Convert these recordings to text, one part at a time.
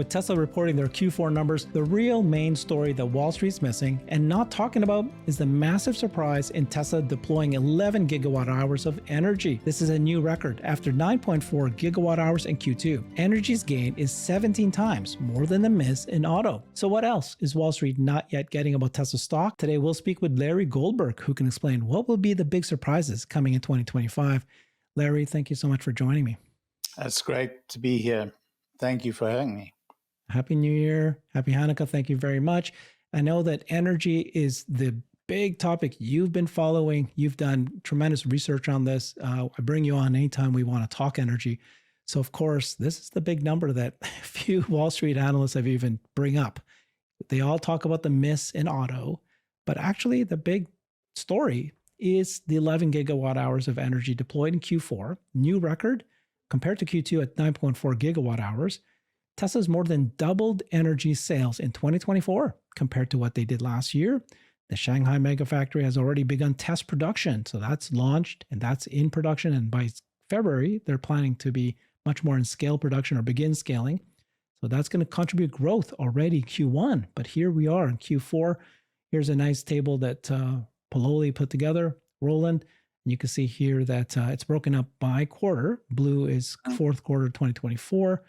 With Tesla reporting their Q4 numbers, the real main story that Wall Street's missing and not talking about is the massive surprise in Tesla deploying 11 gigawatt hours of energy. This is a new record. After 9.4 gigawatt hours in Q2, energy's gain is 17 times more than the miss in auto. So what else is Wall Street not yet getting about Tesla stock? Today we'll speak with Larry Goldberg, who can explain what will be the big surprises coming in 2025. Larry, thank you so much for joining me. It's great to be here. Thank you for having me. Happy New Year. Happy Hanukkah. Thank you very much. I know that energy is the big topic you've been following. You've done tremendous research on this. I bring you on anytime we want to talk energy. So, of course, this is the big number that few Wall Street analysts have even bring up. They all talk about the miss in auto, but actually the big story is the 11 gigawatt hours of energy deployed in Q4, new record compared to Q2 at 9.4 gigawatt hours. Tesla's more than doubled energy sales in 2024 compared to what they did last year. The Shanghai Megafactory has already begun test production. So that's launched and that's in production. And by February, they're planning to be much more in scale production or begin scaling. So that's going to contribute growth already Q1. But here we are in Q4. Here's a nice table that Pololi put together, Roland. And you can see here that it's broken up by quarter. Blue is fourth quarter 2024.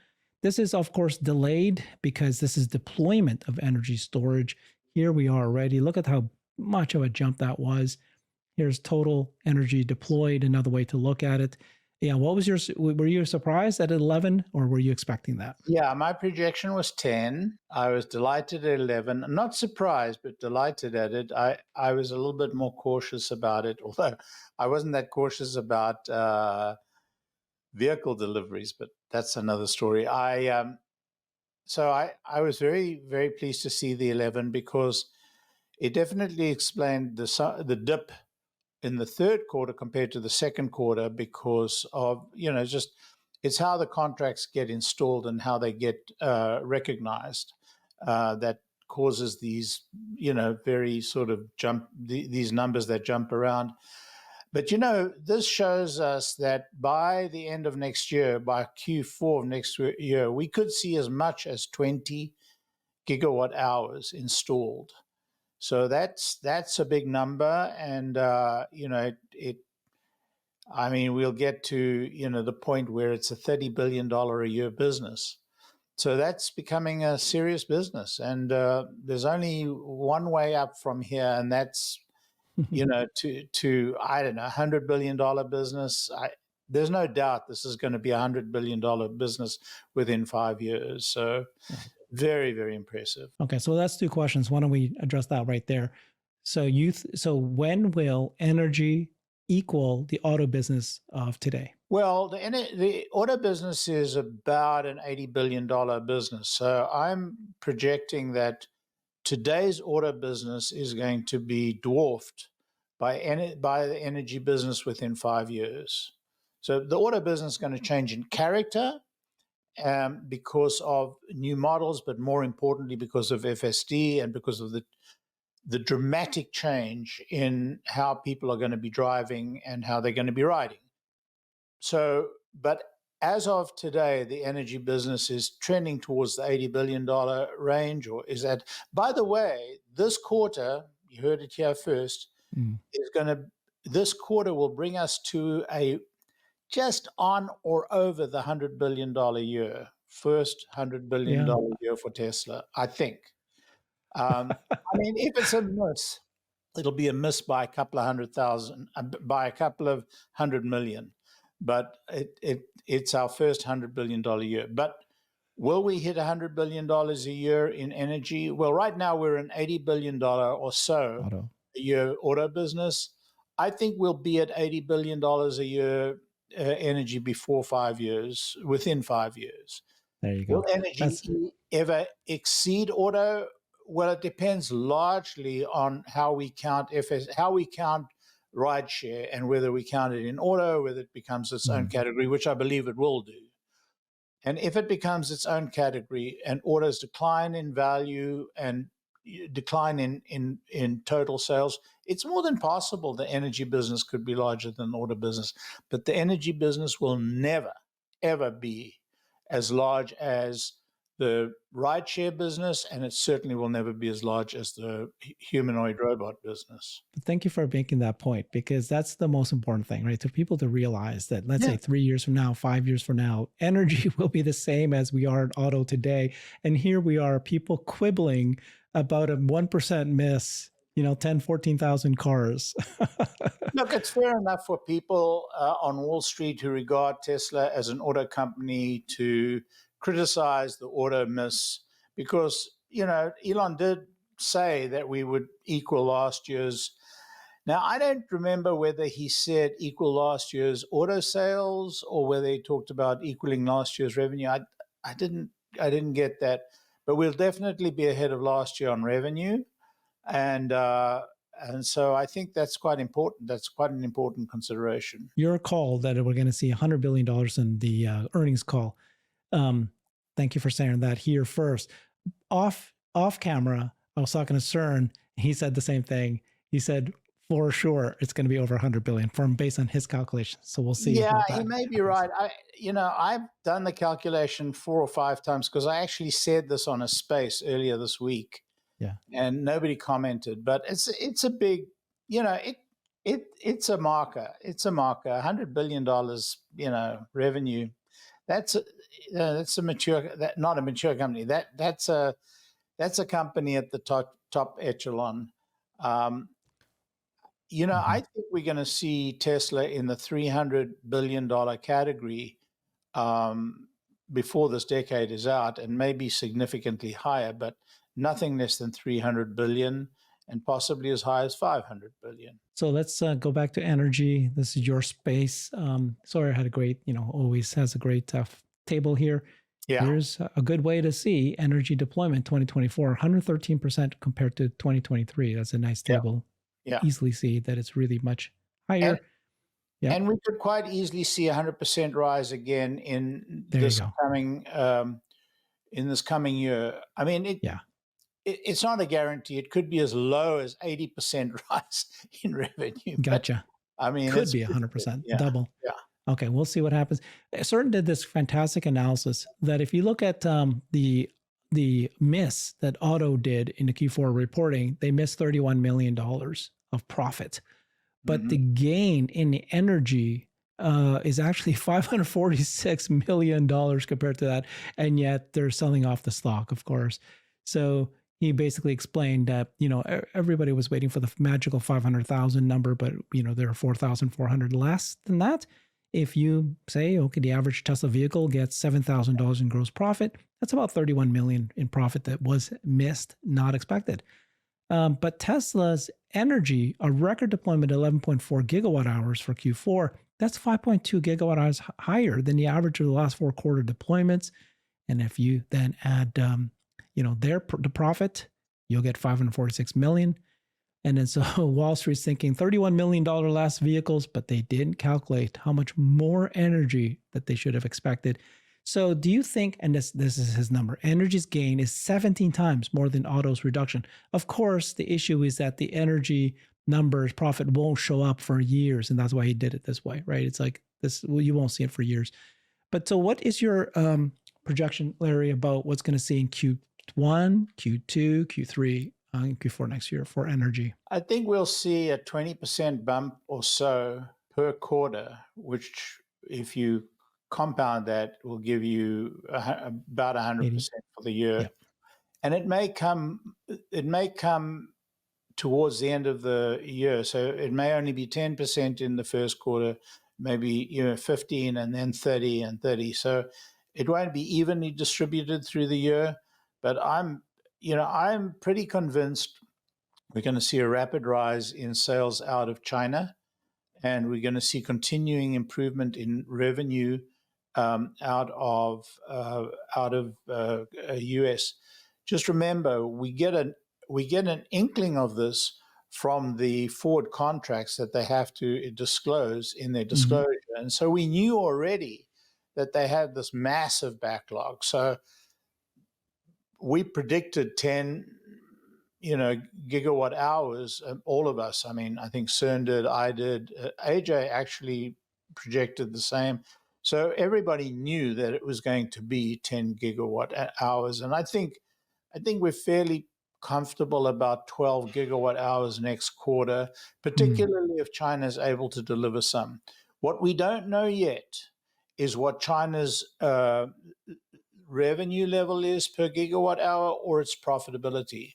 This is, of course, delayed because this is deployment of energy storage. Here we are already. Look at how much of a jump that was. Here's total energy deployed, another way to look at it. Yeah, were you surprised at 11 or were you expecting that? Yeah, my projection was 10. I was delighted at 11. I'm not surprised, but delighted at it. I was a little bit more cautious about it, although I wasn't that cautious about vehicle deliveries, but that's another story. So I was very, very pleased to see the 11 because it definitely explained the dip in the third quarter compared to the second quarter because of, just it's how the contracts get installed and how they get recognized that causes these, very sort of these numbers that jump around. But, this shows us that by the end of next year, by Q4 of next year, we could see as much as 20 gigawatt hours installed. So that's a big number. And, we'll get to, the point where it's a $30 billion a year business. So that's becoming a serious business. And there's only one way up from here, and that's to I don't know, $100 billion business. There's no doubt this is going to be a $100 billion business within 5 years. So very, very impressive. Okay, so that's two questions. Why don't we address that right there? So so when will energy equal the auto business of today? Well, the auto business is about an $80 billion business. So I'm projecting that today's auto business is going to be dwarfed by the energy business within 5 years. So the auto business is going to change in character because of new models, but more importantly because of FSD and because of the dramatic change in how people are going to be driving and how they're going to be riding. So, but as of today, the energy business is trending towards the $80 billion range, or is that, by the way, this quarter, you heard it here first, this quarter will bring us to a just on or over the $100 billion year, first $100 billion year for Tesla, I think. If it's a miss, it'll be a miss by a couple of 100,000, by a couple of 100 million. But it's our first $100 billion year. But will we hit $100 billion a year in energy? Well, right now we're an $80 billion or so a year auto business. I think we'll be at $80 billion a year energy before 5 years, within 5 years. There you go. Will energy ever exceed auto? Well, it depends largely on how we count rideshare and whether we count it in auto, whether it becomes its own category, which I believe it will do. And if it becomes its own category and autos decline in value and decline in total sales, it's more than possible the energy business could be larger than the auto business. But the energy business will never, ever be as large as the rideshare business, and it certainly will never be as large as the humanoid robot business. But thank you for making that point, because that's the most important thing, right? To people to realize that, let's Yeah. say 3 years from now, 5 years from now, energy will be the same as we are in auto today. And here we are, people quibbling about a 1% miss, 10, 14,000 cars. Look, it's fair enough for people on Wall Street who regard Tesla as an auto company to criticize the auto miss because, Elon did say that we would equal last year's. Now, I don't remember whether he said equal last year's auto sales or whether he talked about equaling last year's revenue. I didn't get that, but we'll definitely be ahead of last year on revenue. And so I think that's quite important. That's quite an important consideration. Your call that we're going to see $100 billion in the earnings call. Thank you for saying that here first. Off camera, I was talking to CERN. He said the same thing. He said, for sure, it's going to be over 100 billion based on his calculations. So we'll see. Yeah, he may be right. I've done the calculation 4 or 5 times because I actually said this on a space earlier this week. Yeah. And nobody commented, but it's a big, it's a marker. It's a marker. $100 billion, revenue. That's a mature, not a mature company. That's a company at the top echelon. I think we're going to see Tesla in the $300 billion category before this decade is out, and maybe significantly higher, but nothing less than 300 billion and possibly as high as 500 billion. So let's go back to energy. This is your space. Sawyer had a great, always has a great table here. Yeah. Here's a good way to see energy deployment 2024, 113% compared to 2023. That's a nice table. Yeah. Easily see that it's really much higher. And we could quite easily see 100% rise again in this coming year. I mean, it's not a guarantee. It could be as low as 80% rise in revenue. Gotcha. But, I mean, could be 100%, double. Yeah. Okay, we'll see what happens. CERN did this fantastic analysis that if you look at the miss that Auto did in the Q4 reporting, they missed $31 million of profit. But the gain in the energy is actually $546 million compared to that. And yet they're selling off the stock, of course. So he basically explained that, everybody was waiting for the magical 500,000 number, but, there are 4,400 less than that. If you say, okay, the average Tesla vehicle gets $7,000 in gross profit, that's about 31 million in profit that was missed, not expected. But Tesla's energy, a record deployment 11.4 gigawatt hours for Q4, that's 5.2 gigawatt hours higher than the average of the last 4 quarter deployments. And if you then add, the profit, you'll get 546 million. And then so Wall Street's thinking $31 million less vehicles, but they didn't calculate how much more energy that they should have expected. So do you think, and this is his number, energy's gain is 17 times more than auto's reduction. Of course, the issue is that the energy numbers, profit won't show up for years. And that's why he did it this way, right? It's like this, well, you won't see it for years. But so what is your projection, Larry, about what's going to see in Q1, Q2, Q3, and Q4 next year for energy? I think we'll see a 20% bump or so per quarter, which if you compound that will give you about 100% for the year. Yep. And it may come towards the end of the year. So it may only be 10% in the first quarter, maybe 15 and then 30 and 30. So it won't be evenly distributed through the year, but I'm pretty convinced we're going to see a rapid rise in sales out of China, and we're going to see continuing improvement in revenue out of US. Just remember, we get an inkling of this from the forward contracts that they have to disclose in their disclosure, and so we knew already that they had this massive backlog. So we predicted 10, gigawatt hours. All of us. I mean, I think CERN did. I did. AJ actually projected the same. So everybody knew that it was going to be 10 gigawatt hours. And I think we're fairly comfortable about 12 gigawatt hours next quarter, Mm. particularly if China is able to deliver some. What we don't know yet is what China's revenue level is per gigawatt hour or its profitability.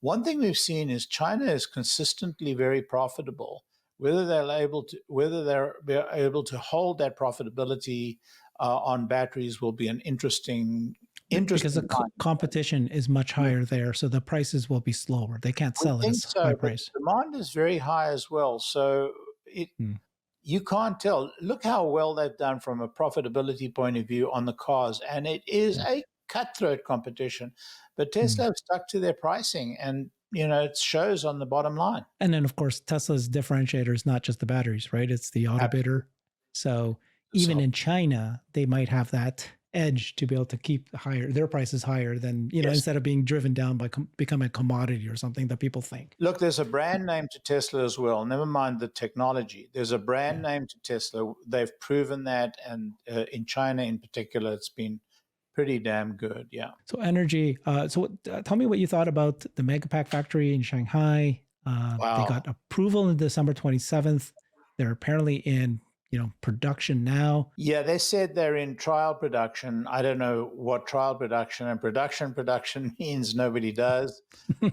One thing we've seen is China is consistently very profitable. Whether they're able to hold that profitability on batteries will be an interesting Because the time. competition is much Yeah. higher there, so the prices will be slower. They can't We sell it think as high so, but price. the demand is very high as well. So Mm. you can't tell. Look how well they've done from a profitability point of view on the cars, and it is Yeah. a cutthroat competition. But Mm. Tesla have stuck to their pricing, and it shows on the bottom line. And then, of course, Tesla's differentiator is not just the batteries, right? It's the auto bidder. So even So, in China, they might have that edge to be able to keep their prices higher than, yes. instead of being driven down by becoming a commodity or something that people think. Look, there's a brand name to Tesla as well. Never mind the technology. There's a brand Yeah. name to Tesla. They've proven that, and in China in particular, it's been pretty damn good. Yeah. So energy. Tell me what you thought about the Megapack factory in Shanghai. They Wow. got approval on December 27th. They're apparently in, production now. Yeah, they said they're in trial production. I don't know what trial production and production means. Nobody does. But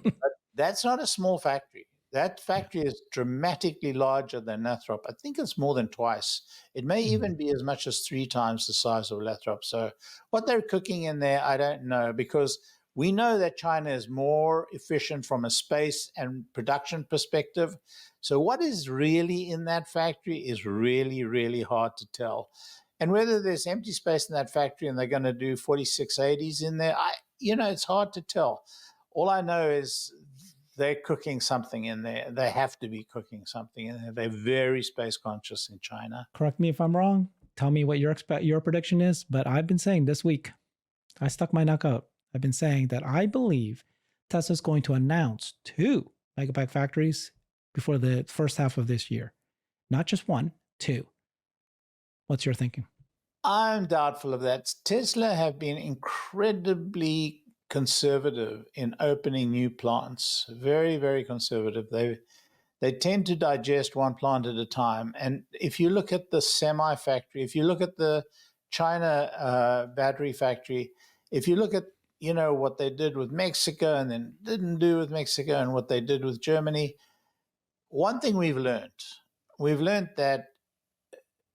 that's not a small factory. That factory is dramatically larger than Lathrop. I think it's more than twice. It may Mm. even be as much as 3 times the size of Lathrop. So what they're cooking in there, I don't know, because we know that China is more efficient from a space and production perspective. So what is really in that factory is really, really hard to tell. And whether there's empty space in that factory and they're going to do 4680s in there, it's hard to tell. All I know is they're cooking something in there. They have to be cooking something in there. They're very space conscious in China. Correct me if I'm wrong. Tell me what your prediction is. But I've been saying this week, I stuck my neck out. I've been saying that I believe Tesla's going to announce 2 Megapack factories before the first half of this year. Not just 1, 2. What's your thinking? I'm doubtful of that. Tesla have been incredibly conservative in opening new plants. Very, very conservative. They tend to digest one plant at a time. And if you look at the semi factory, if you look at the China battery factory, if you look at what they did with Mexico and then didn't do with Mexico and what they did with Germany, one thing we've learned that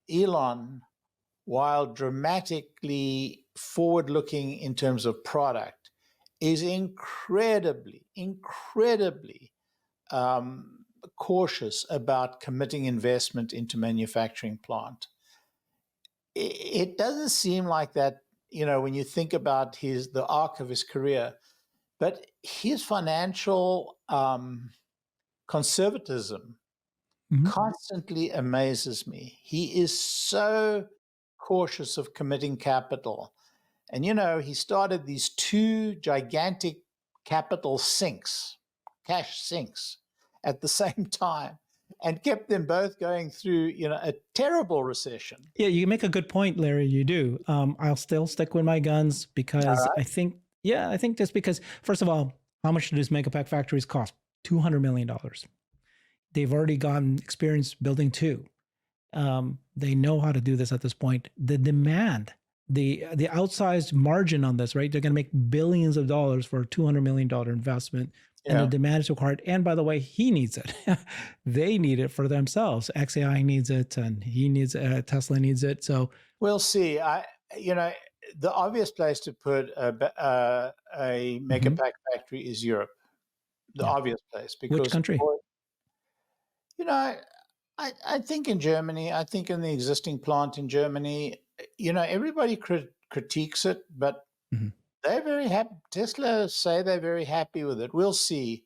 Elon, while dramatically forward looking in terms of product, is incredibly cautious about committing investment into manufacturing plant. It doesn't seem like that, when you think about the arc of his career, but his financial conservatism Mm-hmm. constantly amazes me. He is so cautious of committing capital. And, he started these 2 gigantic capital sinks, cash sinks, at the same time and kept them both going through, a terrible recession. Yeah, you make a good point, Larry. You do. I'll still stick with my guns All because right. I think just because, first of all, how much do these Megapack factories cost? $200 million. They've already gotten experience building 2. They know how to do this at this point. The demand, the outsized margin on this, right? They're going to make billions of dollars for a $200 million investment. And the Yeah. demand is required. And by the way, he needs it. They need it for themselves. XAI needs it, and he needs Tesla needs it. So We'll see. The obvious place to put a mhm, Megapack factory is Europe. The yeah, obvious place, which because, country? you know, I think in Germany, I think in the existing plant in Germany, everybody critiques it, but Mhm. they're very happy. Tesla say they're very happy with it. We'll see.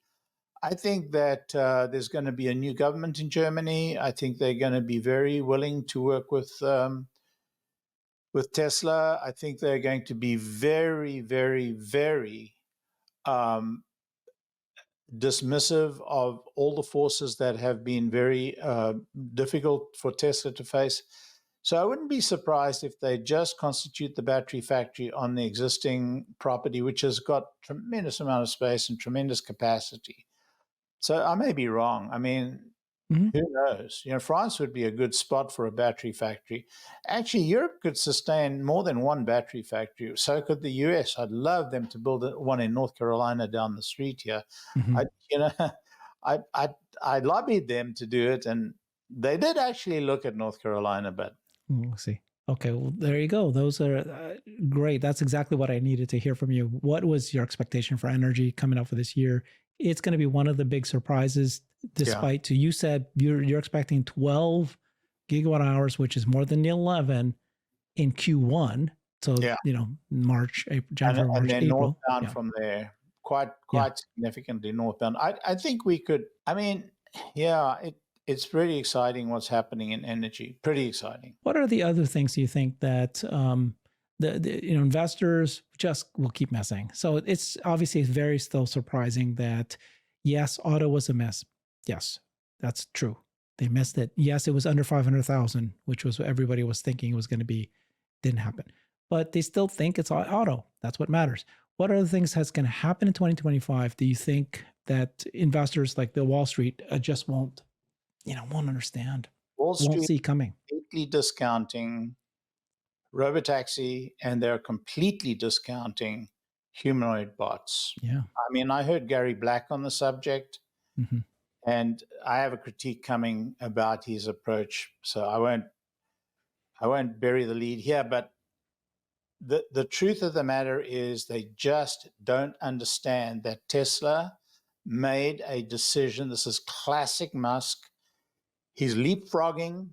I think that there's going to be a new government in Germany. I think they're going to be very willing to work with Tesla. I think they're going to be very, very, very um, dismissive of all the forces that have been very difficult for Tesla to face. So I wouldn't be surprised if they just constitute the battery factory on the existing property, which has got tremendous amount of space and tremendous capacity. So I may be wrong. I mean, who knows? France would be a good spot for a battery factory. Actually, Europe could sustain more than one battery factory. So could the US. I'd love them to build one in North Carolina down the street here. I lobbied them to do it, and they did actually look at North Carolina, but We'll see. Okay, well, there you go. Those are great. That's exactly what I needed to hear from you. What was your expectation for energy coming up for this year? It's going to be one of the big surprises, despite, you said you're expecting 12 gigawatt hours, which is more than the 11 in Q1. So, March, April, January, March, and then April. Northbound from there, quite significantly northbound. I think we could, it's pretty exciting what's happening in energy. Pretty exciting. What are the other things you think that the investors just will keep missing? So it's obviously very still surprising that, yes, auto was a miss. Yes, that's true. They missed it. Yes, it was under 500,000, which was what everybody was thinking it was going to be. Didn't happen. But they still think it's auto. That's what matters. What other things that's going to happen in 2025? Do you think that investors like the Wall Street just won't understand? Wall Street won't see coming. Completely discounting RoboTaxi, and they're completely discounting humanoid bots. Yeah. I mean, I heard Gary Black on the subject, and I have a critique coming about his approach. So I won't bury the lead here, but the truth of the matter is they just don't understand that Tesla made a decision. This is classic Musk. He's leapfrogging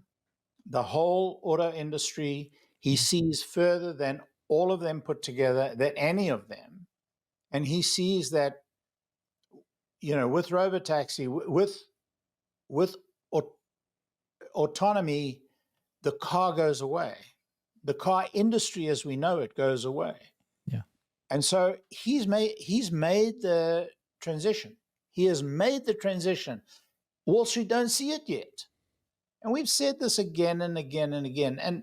the whole auto industry. He sees further than all of them put together, than any of them. And he sees that, with RoboTaxi, with autonomy, the car goes away. The car industry as we know it goes away. Yeah. And so he's made the transition. He has made the transition. Wall Street don't see it yet. And we've said this again and again and again. And,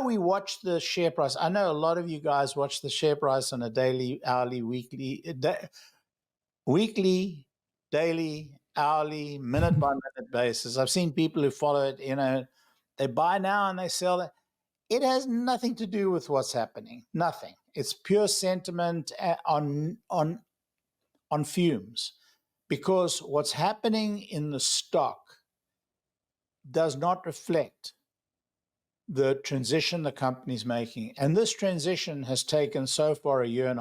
we watch the share price. I know a lot of you guys watch the share price on a daily, hourly, weekly, daily, hourly, minute by minute basis. I've seen people who follow it, they buy now and they sell it. It has nothing to do with what's happening. Nothing. It's pure sentiment on fumes. Because what's happening in the stock does not reflect the transition the company's making. And this transition has taken so far 1.5 years,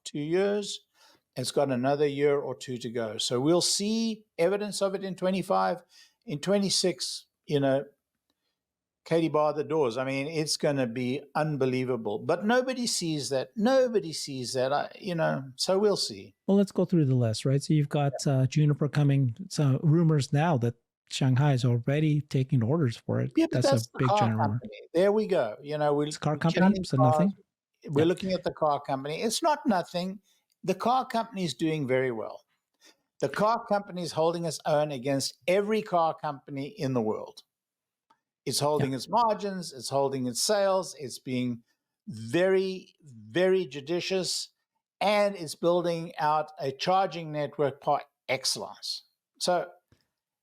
2 years. It's got another year or two to go. So we'll see evidence of it in 25. In 26, Katie barred the doors. I mean, it's going to be unbelievable. But nobody sees that. So we'll see. Well, let's go through the list, right? So you've got Juniper coming. So rumors now that Shanghai is already taking orders for it. Yeah, that's a big giant rumor. There we go. It's a car company, so nothing? We're looking at the car company. It's not nothing. The car company is doing very well. The car company is holding its own against every car company in the world. It's holding its margins. It's holding its sales. It's being very, very judicious, and it's building out a charging network par excellence. So,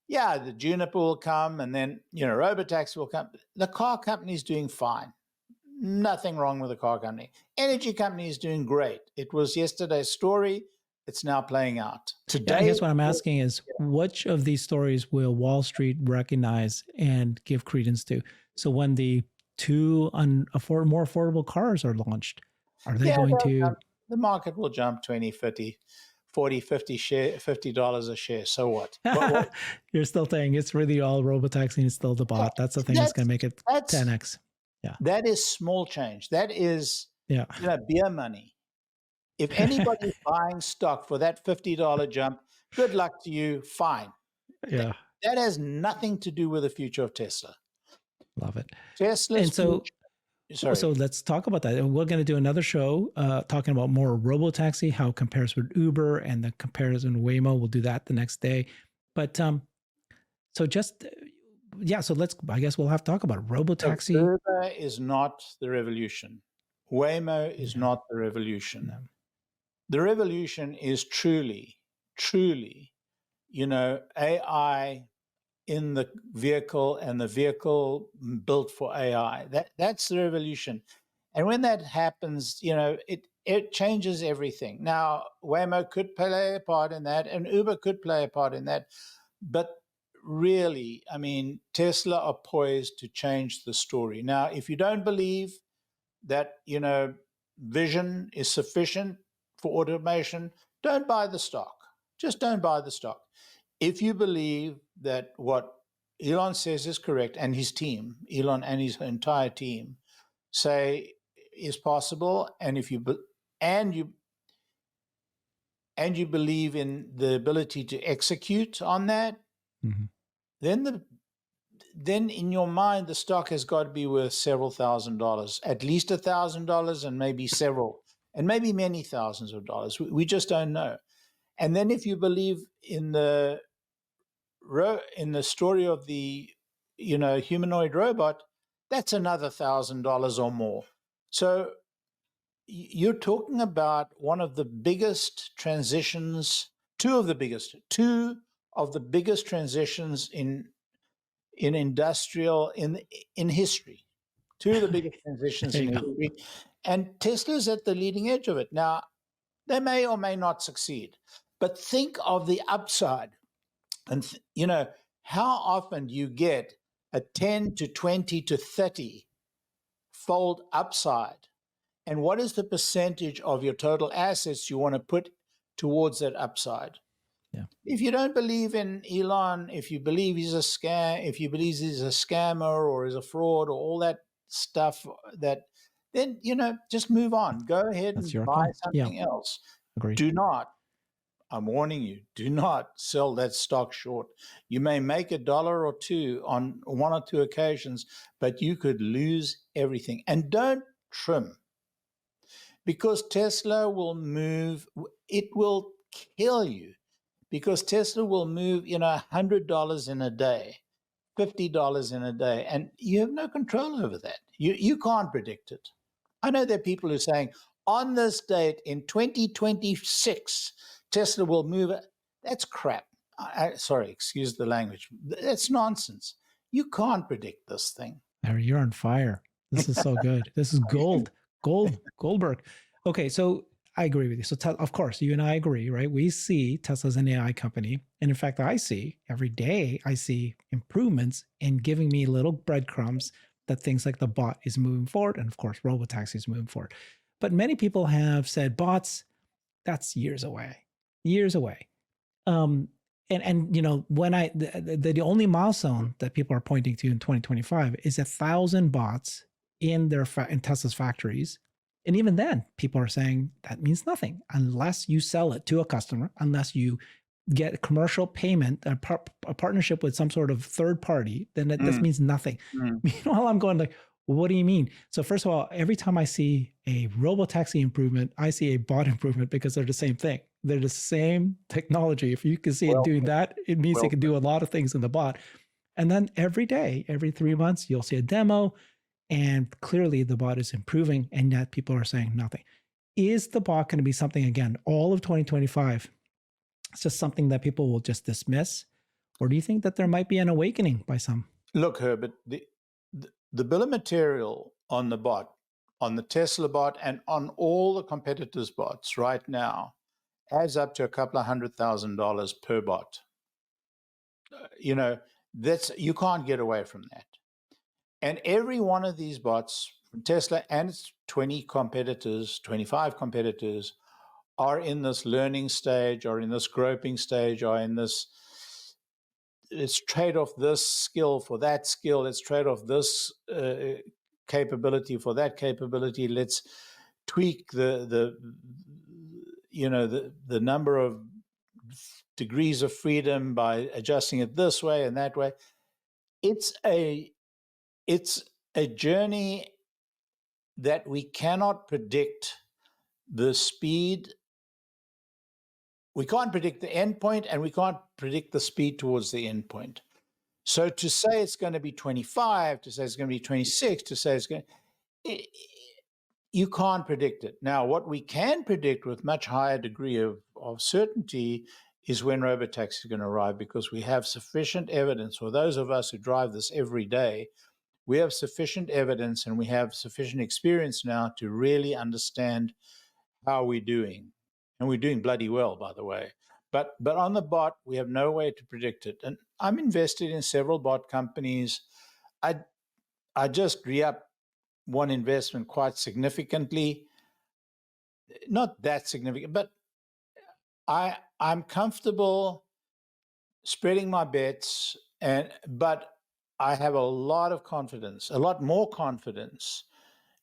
the Juniper will come, and then, RoboTaxi will come. The car company is doing fine. Nothing wrong with the car company. Energy company is doing great. It was yesterday's story. It's now playing out. Today, I guess what I'm asking is, which of these stories will Wall Street recognize and give credence to? So when the two more affordable cars are launched, are they going to... The market will jump 20, 50, 40, 50 share, $50 a share. So what? You're still saying it's really all RoboTaxi and it's still the bot. That's the thing that's going to make it 10x. Yeah. That is small change. That is beer money. If anybody's buying stock for that $50 jump, good luck to you. Fine. Yeah. That has nothing to do with the future of Tesla. Love it. Tesla's So let's talk about that. And we're going to do another show talking about more RoboTaxi, how it compares with Uber and the comparison with Waymo. We'll do that the next day. But so just yeah, so I guess we'll have to talk about it. Look, RoboTaxi. Uber is not the revolution. Waymo is No, not the revolution. no. The revolution is truly, truly, AI in the vehicle and the vehicle built for AI. That's the revolution. And when that happens, it changes everything. Now, Waymo could play a part in that, and Uber could play a part in that. But really, I mean, Tesla are poised to change the story. Now, if you don't believe that, vision is sufficient for automation, don't buy the stock. Just don't buy the stock. If you believe that what Elon says is correct, and his team, Elon and his entire team, say is possible, and if you and you and you believe in the ability to execute on that, Mm-hmm. then in your mind the stock has got to be worth several $1,000s, at least $1,000, and maybe several, and maybe many thousands of dollars. We just don't know. And then if you believe in the story of the humanoid robot, that's another $1,000 or more. So you're talking about one of the biggest transitions, two of the biggest transitions in industrial in history. Two of the biggest transitions There in you go. history, and Tesla's at the leading edge of it. Now, they may or may not succeed, but think of the upside. And how often do you get a 10 to 20 to 30 fold upside? And what is the percentage of your total assets you want to put towards that upside? Yeah. If you don't believe in Elon, if you believe he's a scam, if you believe he's a scammer or is a fraud or all that stuff, then just move on. Go ahead That's and your buy call. Yeah, something else. agreed. Do not, I'm warning you, do not sell that stock short. You may make $1 or $2 on one or two occasions, but you could lose everything. And don't trim, because Tesla will move. It will kill you, because Tesla will move, $100 in a day, $50 in a day, and you have no control over that. You can't predict it. I know there are people who are saying, on this date in 2026, Tesla will move it. That's crap. Sorry, excuse the language. That's nonsense. You can't predict this thing. Larry, you're on fire. This is so good. This is gold. Goldberg. Okay, so I agree with you. So of course, you and I agree, right? We see Tesla's an AI company. And in fact, I see every day, I see improvements in giving me little breadcrumbs that things like the bot is moving forward. And of course, RoboTaxi is moving forward. But many people have said bots, that's years away, years away. And when the only milestone that people are pointing to in 2025 is 1,000 bots in in Tesla's factories. And even then, people are saying that means nothing unless you sell it to a customer, unless you get a commercial payment, a partnership with some sort of third party, then this means nothing. Meanwhile, I'm going like, well, what do you mean? So first of all, every time I see a RoboTaxi improvement, I see a bot improvement, because they're the same thing. They're the same technology. If you can see it doing that, it means it can do a lot of things in the bot. And then every day, every 3 months, you'll see a demo, and clearly the bot is improving, and yet people are saying nothing. Is the bot going to be something, again, all of 2025? It's just something that people will just dismiss? Or do you think that there might be an awakening by some? Look, Herbert, the bill of material on the bot, on the Tesla bot, and on all the competitors' bots right now adds up to a couple of $100,000 per bot. You can't get away from that. And every one of these bots from Tesla and its 20 competitors, 25 competitors, are in this learning stage, or in this groping stage, or in this, let's trade off this skill for that skill, let's trade off this capability for that capability, let's tweak the number of degrees of freedom by adjusting it this way and that way. It's a journey that we cannot predict the speed. We can't predict the end point, and we can't predict the speed towards the end point. So to say it's going to be 25, to say it's going to be 26, to say it's going to, you can't predict it. Now, what we can predict with much higher degree of certainty is when RoboTaxi is going to arrive, because we have sufficient evidence, for those of us who drive this every day, we have sufficient evidence and we have sufficient experience now to really understand how we're doing. And we're doing bloody well, by the way. But on the bot, we have no way to predict it. And I'm invested in several bot companies. I just re-up one investment quite significantly. Not that significant, but I'm comfortable spreading my bets, but I have a lot of confidence, a lot more confidence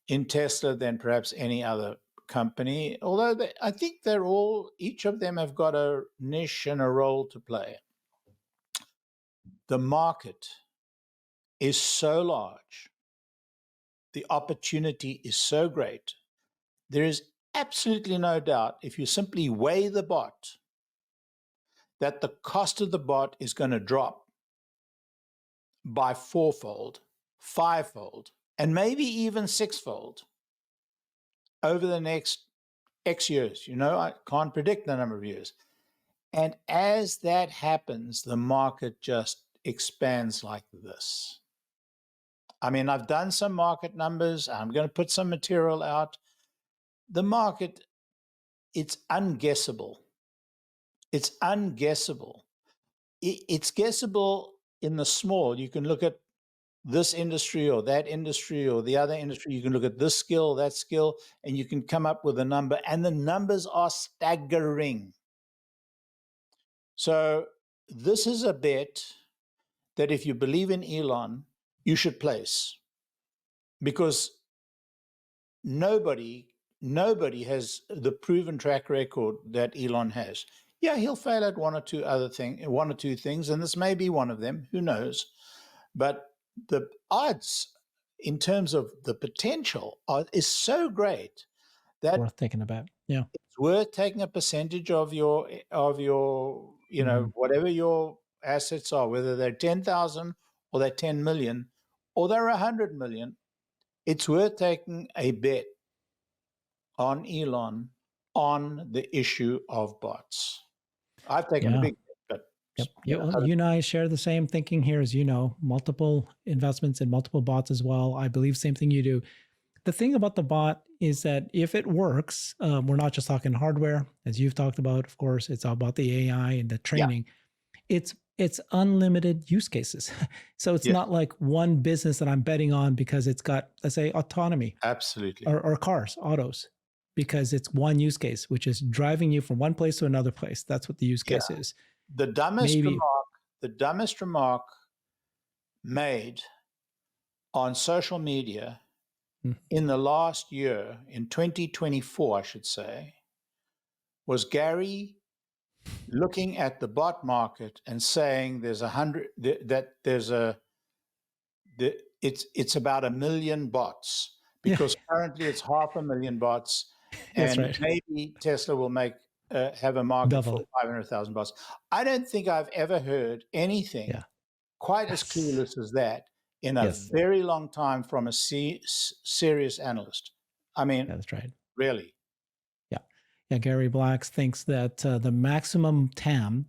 in Tesla than perhaps any other company, although I think they're all, each of them have got a niche and a role to play. The market is so large. The opportunity is so great. There is absolutely no doubt, if you simply weigh the bot, that the cost of the bot is going to drop by fourfold, fivefold, and maybe even sixfold over the next X years. You know, I can't predict the number of years. And as that happens, the market just expands like this. I mean, I've done some market numbers. I'm going to put some material out. The market, it's unguessable. It's unguessable. It's guessable in the small. You can look at this industry or that industry or the other industry. You can look at this skill, that skill, and you can come up with a number. And the numbers are staggering. So this is a bet that if you believe in Elon, you should place, because nobody has the proven track record that Elon has. Yeah, he'll fail at one or two things, and this may be one of them, who knows? But the odds in terms of the potential is so great that Worth thinking about. Yeah. it's worth taking a percentage of your you know, whatever your assets are, whether they're 10,000 or they're 10 million or they're 100 million. It's worth taking a bet on Elon on the issue of bots. I've taken a big bet. Yep. You and I share the same thinking here, as you know, multiple investments in multiple bots as well. I believe same thing you do. The thing about the bot is that if it works, we're not just talking hardware, as you've talked about. Of course, it's all about the AI and the training. Yeah. It's unlimited use cases. So it's not like one business that I'm betting on because it's got, let's say, autonomy. Absolutely. Or cars, autos, because it's one use case, which is driving you from one place to another place. That's what the use case is. The dumbest remark made on social media in the last year, in 2024, I should say, was Gary looking at the bot market and saying it's about 1 million bots, because currently it's 500,000 bots, and maybe Tesla will have a market for 500,000 bots. I don't think I've ever heard anything quite as clueless as that in a very long time from a serious analyst. I mean, that's right. Really. Yeah, Gary Blacks thinks that the maximum TAM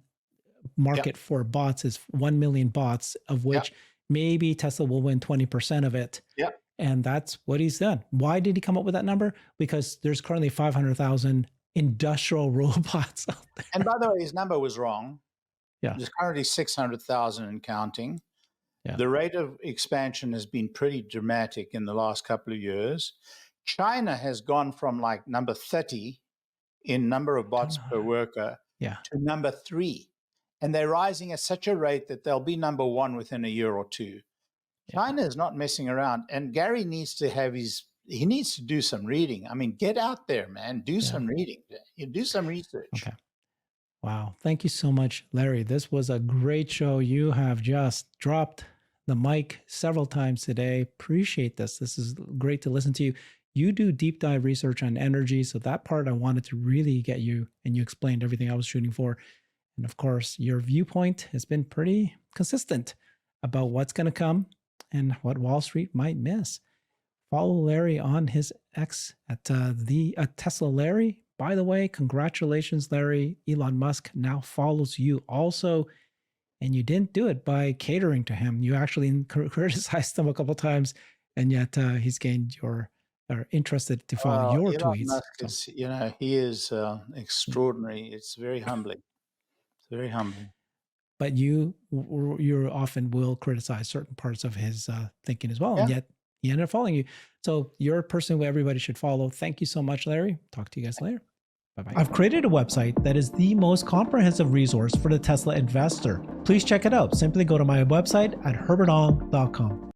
market for bots is 1 million bots, of which maybe Tesla will win 20% of it. Yeah. And that's what he's done. Why did he come up with that number? Because there's currently 500,000 industrial robots out there. And by the way, his number was wrong. Yeah. There's currently 600,000 and counting. Yeah. The rate of expansion has been pretty dramatic in the last couple of years. China has gone from like number 30 in number of bots per worker to number 3. And they're rising at such a rate that they'll be number 1 within a year or two. China is not messing around. And Gary needs to he needs to do some reading. I mean, get out there, man. Do some reading. You do some research. Okay. Wow. Thank you so much, Larry. This was a great show. You have just dropped the mic several times today. Appreciate this. This is great to listen to you. You do deep dive research on energy. So that part I wanted to really get you, and you explained everything I was shooting for. And of course, your viewpoint has been pretty consistent. about what's going to come and what Wall Street might miss. Follow Larry on his X at the Tesla Larry. By the way, congratulations, Larry. Elon Musk now follows you also. And you didn't do it by catering to him. You actually criticized him a couple of times, and yet he's gained your or interested to follow your Elon tweets. Musk is, he is extraordinary. It's very humbling. It's very humbling. But you often will criticize certain parts of his thinking as well, and yet he ended up following you. So you're a person who everybody should follow. Thank you so much, Larry. Talk to you guys later. Bye-bye. I've created a website that is the most comprehensive resource for the Tesla investor. Please check it out. Simply go to my website at herbertong.com.